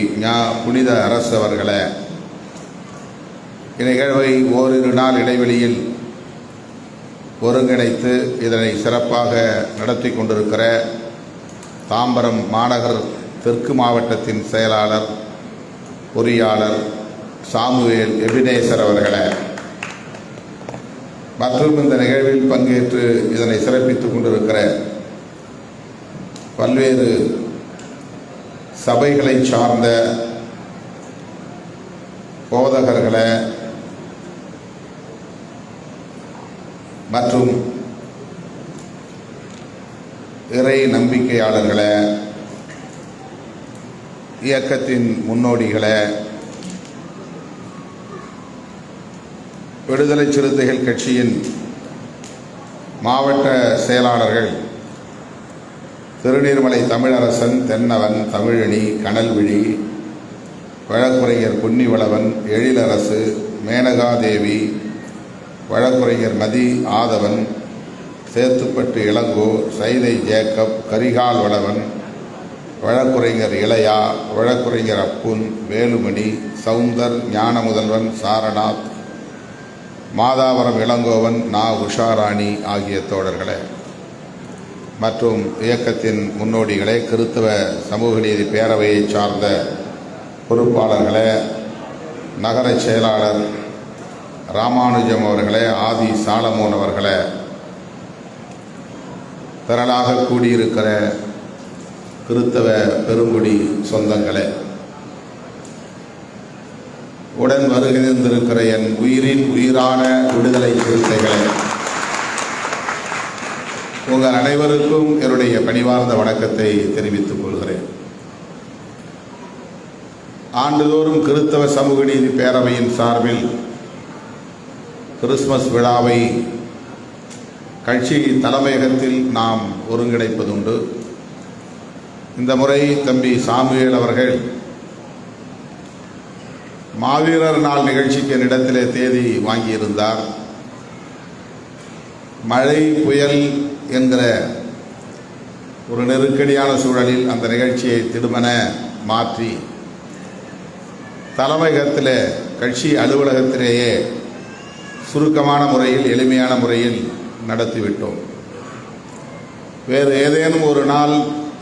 புனித அரசு அவர்களே, இந்நிகழ்வை ஓரிரு நாள் இடைவெளியில் ஒருங்கிணைத்து இதனை சிறப்பாக நடத்தி கொண்டிருக்கிற தாம்பரம் மாநகர் தெற்கு மாவட்டத்தின் செயலாளர் பொறியாளர் சாமுவேல் எபினேசர் அவர்களே மற்றும் இந்த நிகழ்வில் பங்கேற்று இதனை சிறப்பித்துக் கொண்டிருக்கிற பல்வேறு சபைகளை சார்ந்த போதகர்களே மற்றும் இறை நம்பிக்கையாளர்களே, இயக்கத்தின் முன்னோடிகளே, விடுதலை சிறுத்தைகள் கட்சியின் மாவட்ட செயலாளர்கள் திருநீர்மலை தமிழரசன், தென்னவன், தமிழணி, கனல்விழி, வழக்குரைஞர் பொன்னிவளவன், எழிலரசு, மேனகாதேவி, வழக்குரைஞர் மதி ஆதவன், சேத்துப்பட்டு இளங்கோ, சைதை ஜேக்கப், கரிகால் வளவன், வழக்குரைஞர் இளையா, வழக்குரைஞர் அப்புன், வேலுமணி, சவுந்தர், ஞானமுதல்வன், சாரநாத், மாதாவரம் இளங்கோவன், உஷாராணி ஆகிய தோழர்களே மற்றும் இயக்கத்தின் முன்னோடிகளே, கிறித்தவ சமூக நீதி பேரவையை சார்ந்த பொறுப்பாளர்களே, நகர செயலாளர் ராமானுஜம் அவர்களே, ஆதி சாலமோன் அவர்களே, திரளாக கூடியிருக்கிற கிறித்தவ பெருங்குடி சொந்தங்களே, உடன் வருகின்றிருக்கிற என் உயிரின் உயிரான விடுதலை சிறுத்தைகளே, உங்கள் அனைவருக்கும் என்னுடைய பணிவார்ந்த வணக்கத்தை தெரிவித்துக் கொள்கிறேன். ஆண்டுதோறும் கிறித்தவ சமூக நீதி பேரவையின் சார்பில் கிறிஸ்துமஸ் விழாவை கட்சி தலைமையகத்தில் நாம் ஒருங்கிணைப்பதுண்டு. இந்த முறை தம்பி சாமுவேல் அவர்கள் மாவீரர் நாள் நிகழ்ச்சிக்கு என்னிடத்திலே தேதி வாங்கியிருந்தார். மழை புயல் என்கிற ஒரு நெருக்கடியான சூழலில் அந்த நிகழ்ச்சியை திடுமென மாற்றி தலைமையகத்திலே கட்சி அலுவலகத்திலேயே சுருக்கமான முறையில் எளிமையான முறையில் நடத்திவிட்டோம். வேறு ஏதேனும் ஒரு நாள்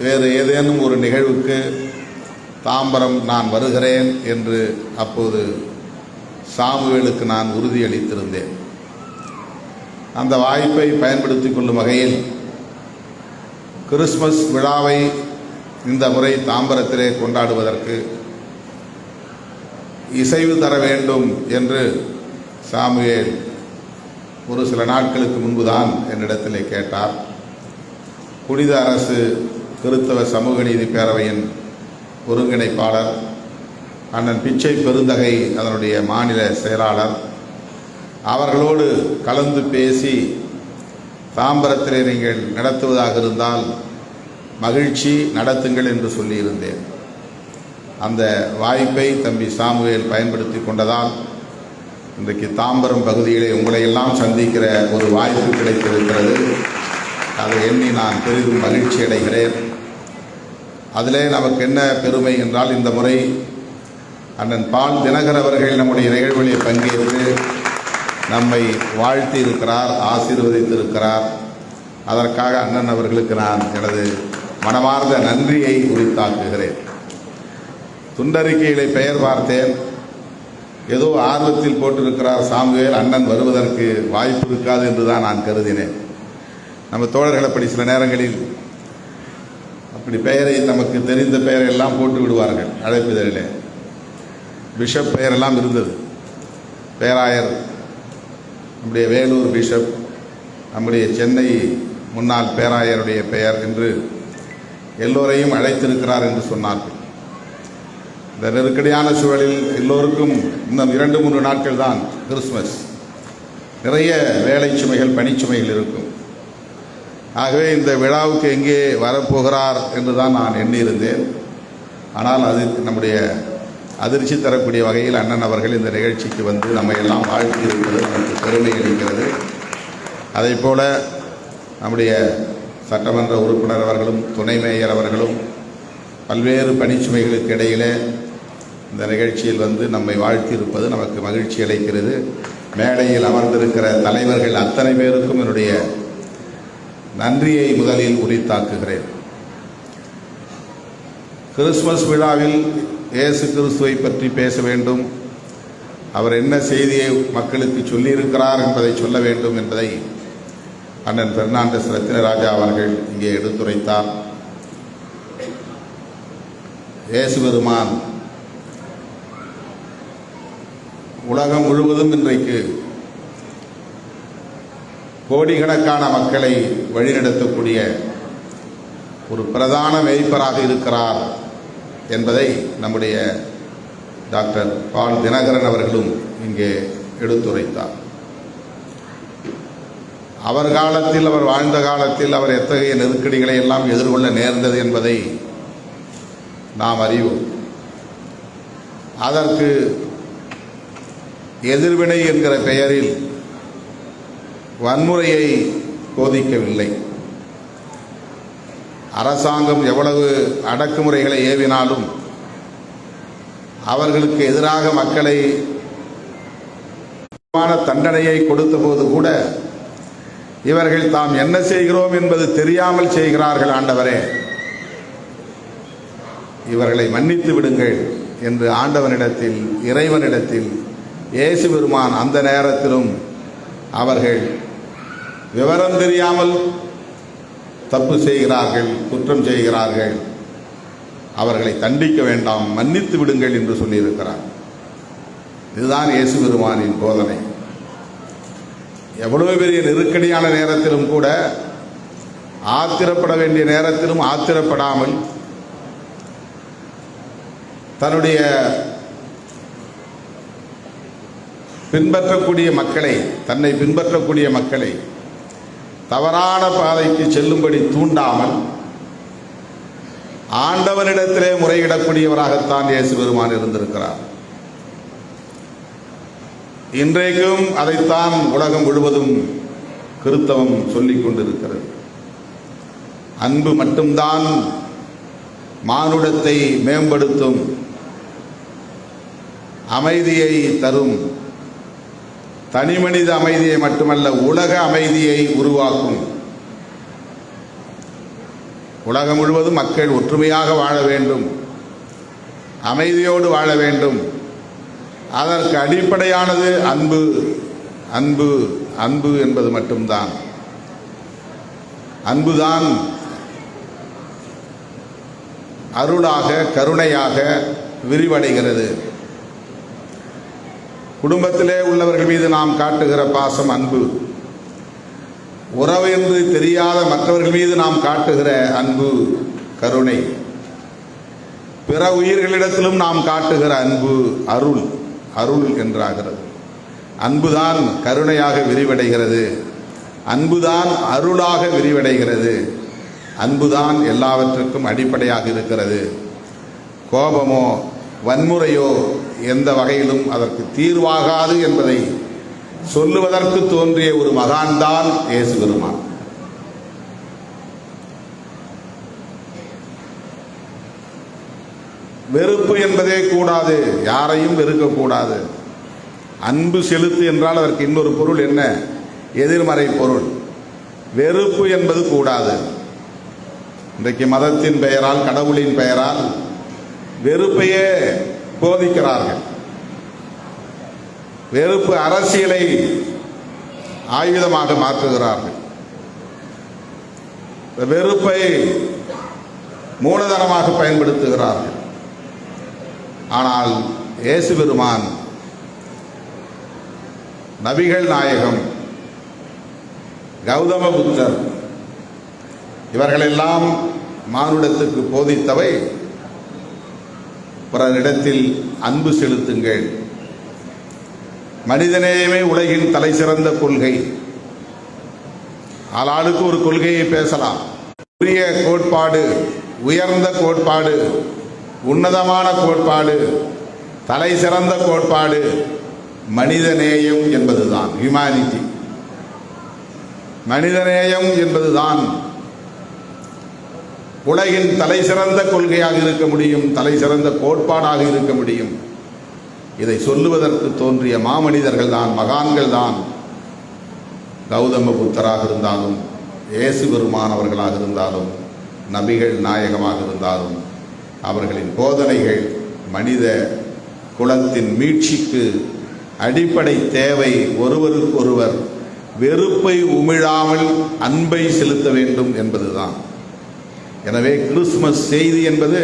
வேறு ஏதேனும் ஒரு நிகழ்வுக்கு தாம்பரம் நான் வருகிறேன் என்று அப்போது சாமுவேலுக்கு நான் உறுதியளித்திருந்தேன். அந்த வாய்ப்பை பயன்படுத்தி கொள்ளும் வகையில் கிறிஸ்துமஸ் விழாவை இந்த முறை தாம்பரத்திலே கொண்டாடுவதற்கு இசைவு தர வேண்டும் என்று சாமுவேல் ஒரு சில நாட்களுக்கு முன்புதான் என்னிடத்திலே கேட்டார். புனித அரசு கிறித்தவ சமூக நீதி பேரவையின் ஒருங்கிணைப்பாளர் அண்ணன் பிச்சை பெருந்தகை அதனுடைய மாநில செயலாளர் அவர்களோடு கலந்து பேசி தாம்பரத்திலே நீங்கள் நடத்துவதாக இருந்தால் மகிழ்ச்சி, நடத்துங்கள் என்று சொல்லியிருந்தேன். அந்த வாய்ப்பை தம்பி சாமுவேல் பயன்படுத்தி கொண்டதால் இன்றைக்கு தாம்பரம் பகுதியிலே உங்களை எல்லாம் சந்திக்கிற ஒரு வாய்ப்பு கிடைத்திருக்கிறது. அதை எண்ணி நான் பெரிதும் மகிழ்ச்சி அடைகிறேன். அதிலே நமக்கு என்ன பெருமை என்றால், இந்த முறை அண்ணன் பால் தினகர் அவர்கள் நம்முடைய நிகழ்வுகளிலே பங்கேற்று நம்மை வாழ்த்தி இருக்கிறார், ஆசீர்வதித்திருக்கிறார். அதற்காக அண்ணன் அவர்களுக்கு நான் எனது மனமார்ந்த நன்றியை உரித்தாக்குகிறேன். துண்டறிக்கையிலே பெயர் பார்த்தேன். ஏதோ ஆர்வத்தில் போட்டிருக்கிறார் சாமுவேல், அண்ணன் வருவதற்கு வாய்ப்பு இருக்காது என்று தான் நான் கருதினேன். நம்ம தோழர்கள் அப்படி சில நேரங்களில் அப்படி பெயரை நமக்கு தெரிந்த பெயரை எல்லாம் போட்டு விடுவார்கள். அழைப்பிதழிலே பிஷப் பெயரெல்லாம் இருந்தது. பேராயர், நம்முடைய வேலூர் பிஷப், நம்முடைய சென்னை முன்னாள் பேராயருடைய பெயர் என்று எல்லோரையும் அழைத்திருக்கிறார் என்று சொன்னார்கள். இந்த நெருக்கடியான சூழலில் எல்லோருக்கும் இன்னும் 2-3 நாட்கள் தான் கிறிஸ்துமஸ். நிறைய வேலை சுமைகள், பணிச்சுமைகள் இருக்கும். ஆகவே இந்த விழாவுக்கு எங்கே வரப்போகிறார் என்று தான் நான் எண்ணியிருந்தேன். ஆனால் அது நம்முடைய அதிர்ச்சி தரக்கூடிய வகையில் அண்ணன் அவர்கள் இந்த நிகழ்ச்சிக்கு வந்து நம்மை எல்லாம் வாழ்த்தி இருப்பது நமக்கு பெருமை அளிக்கிறது. அதை போல நம்முடைய சட்டமன்ற உறுப்பினர் அவர்களும் துணை மேயர் அவர்களும் பல்வேறு பணிச்சுமைகளுக்கு இடையிலே இந்த நிகழ்ச்சியில் வந்து நம்மை வாழ்த்தி இருப்பது நமக்கு மகிழ்ச்சி அளிக்கிறது. மேடையில் அமர்ந்திருக்கிற தலைவர்கள் அத்தனை பேருக்கும் என்னுடைய நன்றியை முதலில் உரித்தாக்குகிறேன். கிறிஸ்துமஸ் விழாவில் இயேசு கிறிஸ்துவை பற்றி பேச வேண்டும், அவர் என்ன செய்தியை மக்களுக்கு சொல்லியிருக்கிறார் என்பதை சொல்ல வேண்டும் என்பதை அண்ணன் பெர்னாண்டஸ் ரத்தினராஜா அவர்கள் இங்கே எடுத்துரைத்தார். இயேசு பெருமான் உலகம் முழுவதும் இன்றைக்கு கோடிக்கணக்கான மக்களை வழிநடத்தக்கூடிய ஒரு பிரதான மேய்ப்பராக இருக்கிறார் என்பதை நம்முடைய டாக்டர் பால் தினகரன் அவர்களும் இங்கே எடுத்துரைத்தார். அவர் காலத்தில், அவர் வாழ்ந்த காலத்தில் அவர் எத்தகைய நெருக்கடிகளை எல்லாம் எதிர்கொள்ள நேர்ந்தது என்பதை நாம் அறிவோம். அதற்கு எதிர்வினை என்கிற பெயரில் வன்முறையை போதிக்கவில்லை. அரசாங்கம் எவ்வளவு அடக்குமுறைகளை ஏவினாலும் அவர்களுக்கு எதிராக மக்களை தண்டனையை கொடுத்த போது கூட இவர்கள் தாம் என்ன செய்கிறோம் என்பது தெரியாமல் செய்கிறார்கள், ஆண்டவரே இவர்களை மன்னித்து விடுங்கள் என்று ஆண்டவனிடத்தில், இறைவனிடத்தில் இயேசு பெருமான் அந்த நேரத்திலும் அவர்கள் விவரம் தெரியாமல் தப்பு செய்கிறார்கள், குற்றம் செய்கிறார்கள், அவர்களை தண்டிக்க வேண்டாம், மன்னித்து விடுங்கள் என்று சொல்லியிருக்கிறார். இதுதான் இயேசு பெருமானின் போதனை. எவ்வளவு பெரிய நெருக்கடியான நேரத்திலும் கூட, ஆத்திரப்பட வேண்டிய நேரத்திலும் ஆத்திரப்படாமல் தன்னுடைய பின்பற்றக்கூடிய மக்களை, தன்னை பின்பற்றக்கூடிய மக்களை தவறான பாதைக்கு செல்லும்படி தூண்டாமல் ஆண்டவனிடத்திலே முறையிடக்கூடியவராகத்தான் இயேசு பெருமான் இருந்திருக்கிறார். இன்றைக்கும் அதைத்தான் உலகம் முழுவதும் கிறிஸ்தவம் சொல்லிக் கொண்டிருக்கிறது. அன்பு மட்டும்தான் மானுடத்தை மேம்படுத்தும், அமைதியை தரும், தனிமனித அமைதியை மட்டுமல்ல உலக அமைதியை உருவாக்கும். உலகம் முழுவதும் மக்கள் ஒற்றுமையாக வாழ வேண்டும், அமைதியோடு வாழ வேண்டும். அதற்கு அடிப்படையானது அன்பு, அன்பு, அன்பு என்பது மட்டும்தான். அன்புதான் அருளாக, கருணையாக விரிவடைகிறது. குடும்பத்திலே உள்ளவர்கள் மீது நாம் காட்டுகிற பாசம் அன்பு. உறவு என்று தெரியாத மற்றவர்கள் மீது நாம் காட்டுகிற அன்பு கருணை, பிற உயிர்களிடத்திலும் நாம் காட்டுகிற அன்பு அருள். அருள் என்றாகிறது. அன்புதான் கருணையாக விரிவடைகிறது, அன்புதான் அருளாக விரிவடைகிறது, அன்புதான் எல்லாவற்றுக்கும் அடிப்படையாக இருக்கிறது. கோபமோ வன்முறையோ எந்த வகையிலும் அதற்கு தீர்வாகாது என்பதை சொல்லுவதற்கு தோன்றிய ஒரு மகான்தான் இயேசு பெருமான். வெறுப்பு என்பதே கூடாது, யாரையும் வெறுக்கக்கூடாது. அன்பு செலுத்து என்றால் அதற்கு இன்னொரு பொருள் என்ன? எதிர்மறை பொருள். வெறுப்பு என்பது கூடாது. இன்றைக்கு மதத்தின் பெயரால், கடவுளின் பெயரால் வெறுப்பையே போதிக்கிறார்கள். வெறுப்பு அரசியலை ஆயுதமாக மாற்றுகிறார்கள். வெறுப்பை மூலதனமாக பயன்படுத்துகிறார்கள். ஆனால் இயேசு பெருமான், நபிகள் நாயகம், கௌதம புத்தர் இவர்களெல்லாம் மானுடத்துக்கு போதித்தவை பிறரிடத்தில் அன்பு செலுத்துங்கள். மனிதநேயமே உலகின் தலை சிறந்த கொள்கை. ஆளாளுக்கு ஒரு கொள்கையை பேசலாம். உரிய கோட்பாடு, உயர்ந்த கோட்பாடு, உன்னதமான கோட்பாடு, தலை சிறந்த கோட்பாடு மனிதநேயம் என்பதுதான். ஹியூமானிட்டி, மனிதநேயம் என்பதுதான் உலகின் தலை சிறந்த கொள்கையாக இருக்க முடியும், தலை சிறந்த கோட்பாடாக இருக்க முடியும். இதை சொல்லுவதற்கு தோன்றிய மாமனிதர்கள் தான், மகான்கள் தான். கௌதம புத்தராக இருந்தாலும், இயேசு பெருமான் அவர்களாக இருந்தாலும், நபிகள் நாயகமாக இருந்தாலும், அவர்களின் போதனைகள் மனித குலத்தின் மீட்சிக்கு அடிப்படை தேவை. ஒருவருக்கொருவர் வெறுப்பை உமிழாமல் அன்பை செலுத்த வேண்டும் என்பதுதான். எனவே கிறிஸ்துமஸ் செய்தி என்பது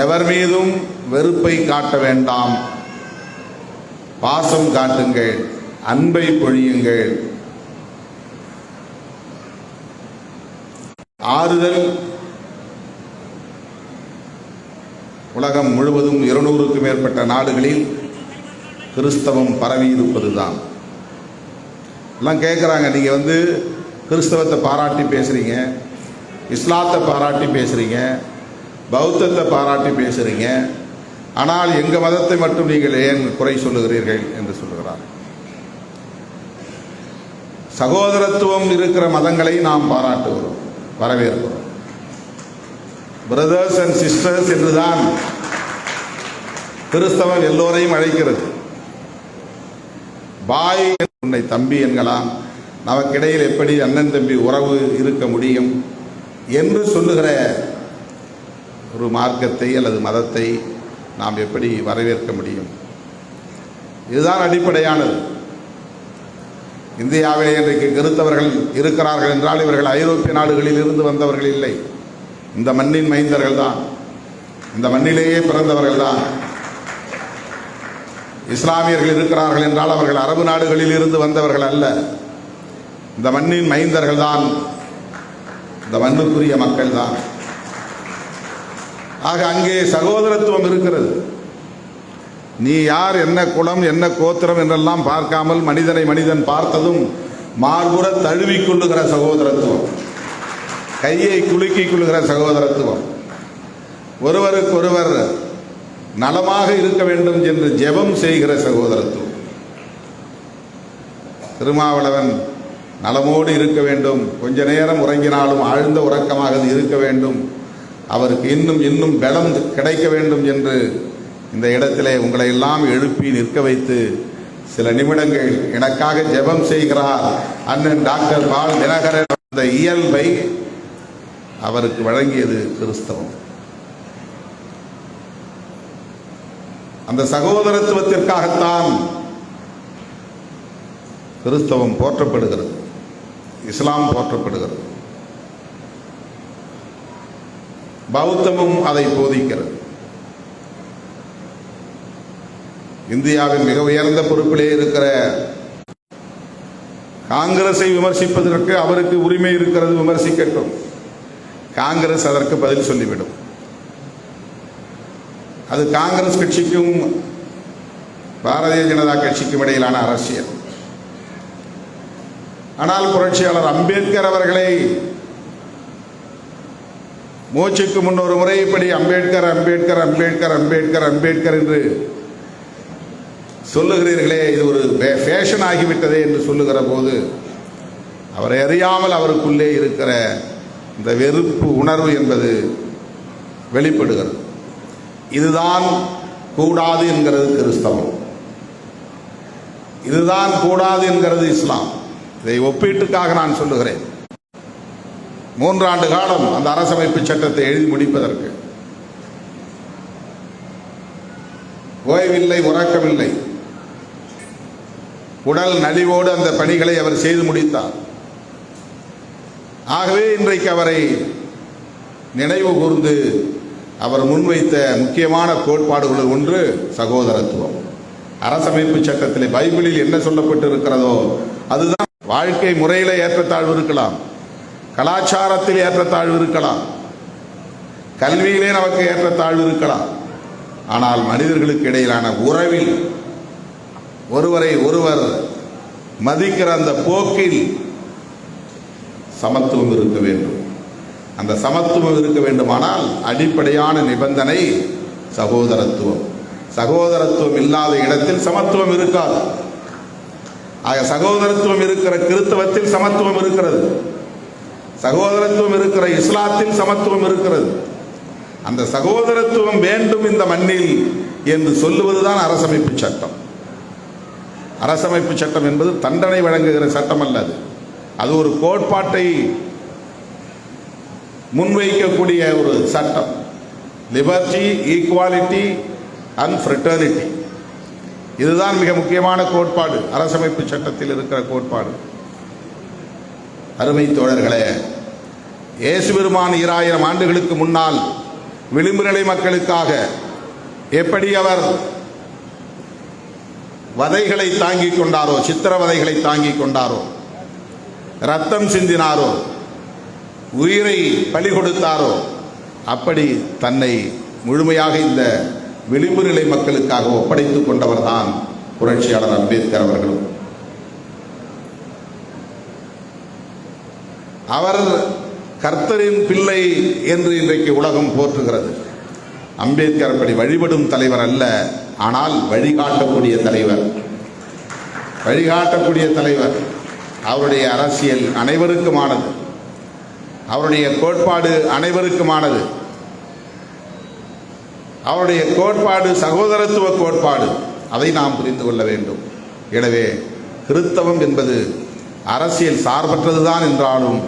எவர் மீதும் வெறுப்பை காட்ட வேண்டாம், பாசம் காட்டுங்கள், அன்பை பொழியுங்கள். ஆறுதல் உலகம் முழுவதும் 200க்கும் மேற்பட்ட நாடுகளில் கிறிஸ்தவம் பரவி இருப்பதுதான். எல்லாம் கேட்குறாங்க, நீங்கள் கிறிஸ்தவத்தை பாராட்டி பேசுகிறீங்க, இஸ்லாத்தை பாராட்டி பேசுகிறீங்க, பௌத்தத்தை பாராட்டி பேசுகிறீங்க, ஆனால் எங்கள் மதத்தை மட்டும் நீங்கள் ஏன் குறை சொல்லுகிறீர்கள் என்று சொல்லுகிறார். சகோதரத்துவம் இருக்கிற மதங்களை நாம் பாராட்டுகிறோம், வரவேற்கிறோம். பிரதர்ஸ் அண்ட் சிஸ்டர்ஸ் என்றுதான் கிறிஸ்தவம் எல்லோரையும் அழைக்கிறது. பாய் உன்னை தம்பி என்கலாம், நமக்கிடையில் எப்படி அண்ணன் தம்பி உறவு இருக்க முடியும் என்று சொல்லுகிற ஒரு மார்க்கத்தை அல்லது மதத்தை நாம் எப்படி வரவேற்க முடியும்? இதுதான் அடிப்படையானது. இந்தியாவிலே இன்றைக்கு கிறிஸ்தவர்கள் இருக்கிறார்கள் என்றால் இவர்கள் ஐரோப்பிய நாடுகளில் இருந்து வந்தவர்கள் இல்லை, இந்த மண்ணின் மைந்தர்கள் தான், இந்த மண்ணிலேயே பிறந்தவர்கள் தான். இஸ்லாமியர்கள் இருக்கிறார்கள் என்றால் அவர்கள் அரபு நாடுகளில் இருந்து வந்தவர்கள் அல்ல, இந்த மண்ணின் மைந்தர்கள் தான், இந்த மண்ணுக்குரிய மக்கள் தான். ஆக அங்கே சகோதரத்துவம் இருக்கிறது. நீ யார், என்ன குலம், என்ன கோத்திரம் என்றெல்லாம் பார்க்காமல் மனிதனை மனிதன் பார்த்ததும் மார்புற தழுவிக் கொள்ளுகிற சகோதரத்துவம், கையை குலுக்கிக் கொள்ளுகிற சகோதரத்துவம், ஒருவருக்கொருவர் நலமாக இருக்க வேண்டும் என்று ஜெபம் செய்கிற சகோதரத்துவம். திருமாவளவன் நலமோடு இருக்க வேண்டும், கொஞ்ச நேரம் உறங்கினாலும் ஆழ்ந்த உறக்கமாக இருக்க வேண்டும், அவருக்கு இன்னும் இன்னும் பலம் கிடைக்க வேண்டும் என்று இந்த இடத்திலே உங்களை எல்லாம் எழுப்பி நிற்க வைத்து சில நிமிடங்கள் எனக்காக ஜெபம் செய்கிறார் அண்ணன் டாக்டர் பால் தினகரன். அந்த இயல்பை அவருக்கு வழங்கியது கிறிஸ்தவம். அந்த சகோதரத்துவத்திற்காகத்தான் கிறிஸ்தவம் போற்றப்படுகிறது, இஸ்லாம் போற்றப்படுகிறது, பௌத்தமும் அதை போதிக்கிறது. இந்தியாவின் மிக உயர்ந்த பொறுப்பிலே இருக்கிற காங்கிரஸை விமர்சிப்பதற்கு அவருக்கு உரிமை இருக்கிறது, விமர்சிக்கட்டும். காங்கிரஸ் அதற்கு பதில் சொல்லிவிடும். அது காங்கிரஸ் கட்சிக்கும் பாரதிய ஜனதா கட்சிக்கும் இடையிலான அரசியல். ஆனால் புரட்சியாளர் அம்பேத்கர் அவர்களை மூச்சுக்கு முன்னொரு முறை இப்படி அம்பேத்கர் அம்பேத்கர் அம்பேத்கர் அம்பேத்கர் அம்பேத்கர் என்று சொல்லுகிறீர்களே, இது ஒரு ஃபேஷன் ஆகிவிட்டதே என்று சொல்லுகிற போது அவரை அறியாமல் அவருக்குள்ளே இருக்கிற இந்த வெறுப்பு உணர்வு என்பது வெளிப்படுகிறது. இதுதான் கூடாது என்கிறது கிறிஸ்தவம், இதுதான் கூடாது என்கிறது இஸ்லாம். இதை ஒப்பீட்டுக்காக நான் சொல்லுகிறேன். 3 ஆண்டு காலம் அந்த அரசமைப்பு சட்டத்தை எழுதி முடிப்பதற்கு ஓய்வில்லை, உறக்கமில்லை, உடல் நலிவோடு அந்த பணிகளை அவர் செய்து முடித்தார். ஆகவே இன்றைக்கு அவரை நினைவு கூர்ந்து அவர் முன்வைத்த முக்கியமான கோட்பாடுகளில் ஒன்று சகோதரத்துவம். அரசமைப்பு சட்டத்தில் பைபிளில் என்ன சொல்லப்பட்டிருக்கிறதோ அதுதான். வாழ்க்கை முறையில் ஏற்றத்தாழ்வு இருக்கலாம், கலாச்சாரத்தில் ஏற்றத்தாழ்வு இருக்கலாம், கல்வியிலே நமக்கு ஏற்றத்தாழ்வு இருக்கலாம். ஆனால் மனிதர்களுக்கு இடையிலான உறவில் ஒருவரை ஒருவர் மதிக்கிற அந்த போக்கில் சமத்துவம் இருக்க வேண்டும். அந்த சமத்துவம் இருக்க வேண்டுமானால் அடிப்படையான நிபந்தனை சகோதரத்துவம். சகோதரத்துவம் இல்லாத இடத்தில் சமத்துவம் இருக்காது. ஆக சகோதரத்துவம் இருக்கிற கிறிஸ்தவத்தில் சமத்துவம் இருக்கிறது, சகோதரத்துவம் இருக்கிற இஸ்லாத்தில் சமத்துவம் இருக்கிறது. அந்த சகோதரத்துவம் வேண்டும் இந்த மண்ணில் என்று சொல்லுவதுதான் அரசமைப்பு சட்டம். அரசமைப்பு சட்டம் என்பது தண்டனை வழங்குகிற சட்டம் அல்ல, அது ஒரு கோட்பாட்டை முன்வைக்கக்கூடிய ஒரு சட்டம். லிபர்ட்டி, ஈக்குவாலிட்டி அண்ட் ஃப்ரெட்டர்னிட்டி, இதுதான் மிக முக்கியமான கோட்பாடு, அரசமைப்பு சட்டத்தில் இருக்கிற கோட்பாடு. அருமை தோழர்களே, இயேசு பெருமான் 2000 ஆண்டுகளுக்கு முன்னால் விளிம்பு நிலை மக்களுக்காக எப்படி அவர் வதைகளை தாங்கிக் கொண்டாரோ, சித்திரவதைகளை தாங்கிக் கொண்டாரோ, ரத்தம் சிந்தினாரோ, உயிரை பலி கொடுத்தாரோ, அப்படி தன்னை முழுமையாக இந்த விளிம்பு நிலை மக்களுக்காக ஒப்படைத்துக் கொண்டவர் தான் புரட்சியாளர் அம்பேத்கர் அவர்களும். அவர் கர்த்தரின் பிள்ளை என்று இன்றைக்கு உலகம் போற்றுகிறது. அம்பேத்கர் அப்படி வழிபடும் தலைவர் அல்ல, ஆனால் வழிகாட்டக்கூடிய தலைவர், வழிகாட்டக்கூடிய தலைவர். அவருடைய அரசியல் அனைவருக்குமானது, அவருடைய கோட்பாடு அனைவருக்குமானது. அவருடைய கோட்பாடு சகோதரத்துவ கோட்பாடு, அதை நாம் புரிந்து கொள்ள வேண்டும். எனவே கிறிஸ்தவம் என்பது அரசியல் சார்பற்றதுதான் என்றாலும்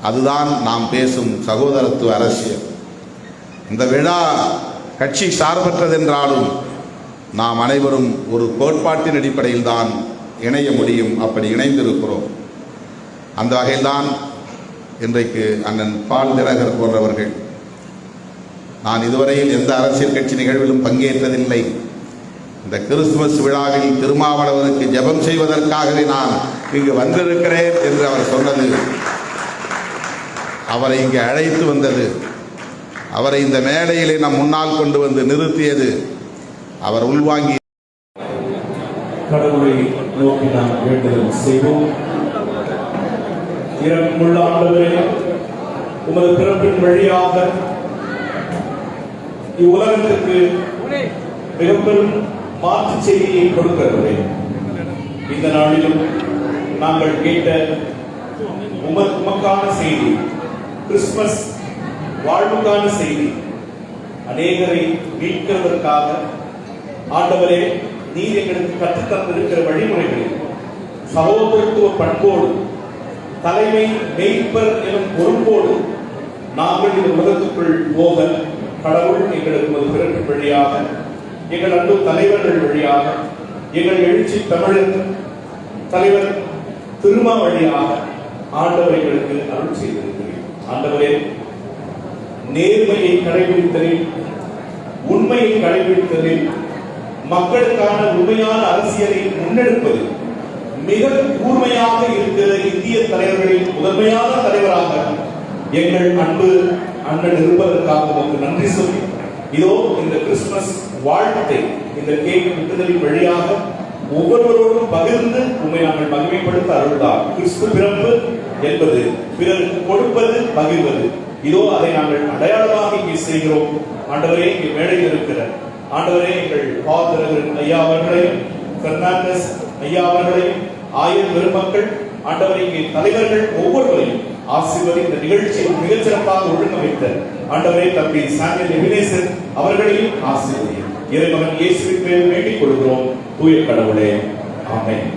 அதுதான் நாம் பேசும் சகோதரத்துவ அரசியல். இந்த விழா கட்சி சார்பற்றதென்றாலும் நாம் அனைவரும் ஒரு கோட்பாட்டின் அடிப்படையில் தான் இணைய முடியும். அப்படி இணைந்திருக்கிறோம். அந்த வகையில்தான் இன்றைக்கு அண்ணன் பால் தினகர் போன்றவர்கள், நான் இதுவரையில் எந்த அரசியல் கட்சி நிகழ்விலும் பங்கேற்றதில்லை, இந்த கிறிஸ்துமஸ் விழாவில் திருமாவளவனுக்கு ஜெபம் செய்வதற்காகவே நான் இங்கு வந்திருக்கிறேன் என்று அவர் சொன்னது, அவரை இங்கே அழைத்து வந்தது, அவரை இந்த மேடையிலே நம் முன்னால் கொண்டு வந்து நிறுத்தியது, அவர் உள்வாங்கி கடவுளை நோக்கி நாம் வேண்டுதல் செய்வோம். இரக்கமுள்ள ஆண்டவரே, உமது பிறப்பின் வழியாக இவ்வுலகத்திற்கு மிகப்பெரும் மாற்று செய்தியை கொடுக்கிறவரே, இந்த நாளிலும் நாங்கள் கேட்ட உமக்கான செய்தி, கிறிஸ்துமஸ் வாழ்வுக்கான செய்தி, அநேகரை மீட்கிறதற்காக ஆண்டவரே நீர் எங்களுக்கு கற்றுத்தந்திருக்கிற வழிமுறைகளில் சகோதரத்துவ பண்போடு, தலைமை மெய்ப்பர் எனும் பொறுப்போடு நாங்கள் இந்த உலகத்துக்குள் போக கடவுள் எங்களுக்கு ஒரு பிறப்பு வழியாக, எங்கள் அன்பு தலைவர்கள் வழியாக, எங்கள் எழுச்சி தமிழர் தலைவர் திருமா வழியாக ஆண்டவர் எங்களுக்கு அருள் செய்திருக்கிறேன். ஆண்டவரே, நேர்மையை கடைபிடித்ததில், உண்மையை கடைபிடித்ததில், மக்களுக்கான உண்மையான அரசியலை முன்னெடுப்பதில் மிக கூர்மையாக இருக்கிற புதிய தலைவர்களில் முதன்மையான தலைவராக எங்கள் அன்பு அண்ணன் இருப்பதற்காக உங்களுக்கு நன்றி சொல்லி இதோ இந்த கிறிஸ்துமஸ் வாழ்த்தை இந்த கேக் விட்டுதலின் வழியாக ஒவ்வொருவரோடும் பகிர்ந்து உண்மை நாங்கள் மகிமைப்படுத்த அருள்தார். கிறிஸ்து பிறப்பு என்பது பிறருக்கு கொடுப்பது, பகிர்வது. இதோ அதை நாங்கள் அடையாளமாக இங்கே செய்கிறோம். ஆண்டவரே, இங்கே மேடையில் இருக்கிற ஆண்டவரே, எங்கள் பாதரகர் ஐயா அவர்களையும், பெர்னாண்டஸ் ஐயா அவர்களையும், ஆயர் பெருமக்கள், ஆண்டவரை இங்கே தலைவர்கள் ஒவ்வொருவரையும் ஆசீர்வதி இந்த நிகழ்ச்சியை மிகச்சிறப்பாக ஒழுங்கமைத்த ஆண்டவரே தம்பி சாமியல் எபினேசர் அவர்களையும் ஆசீர்வதி. இறைமகன் இயேசுவின் பேரில் வேண்டிக் கொள்கிறோம் தூய கடவுளே, ஆமென்.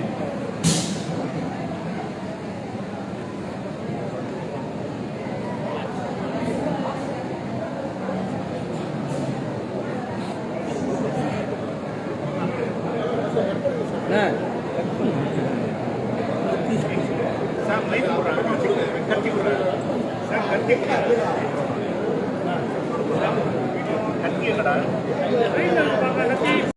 கத்தி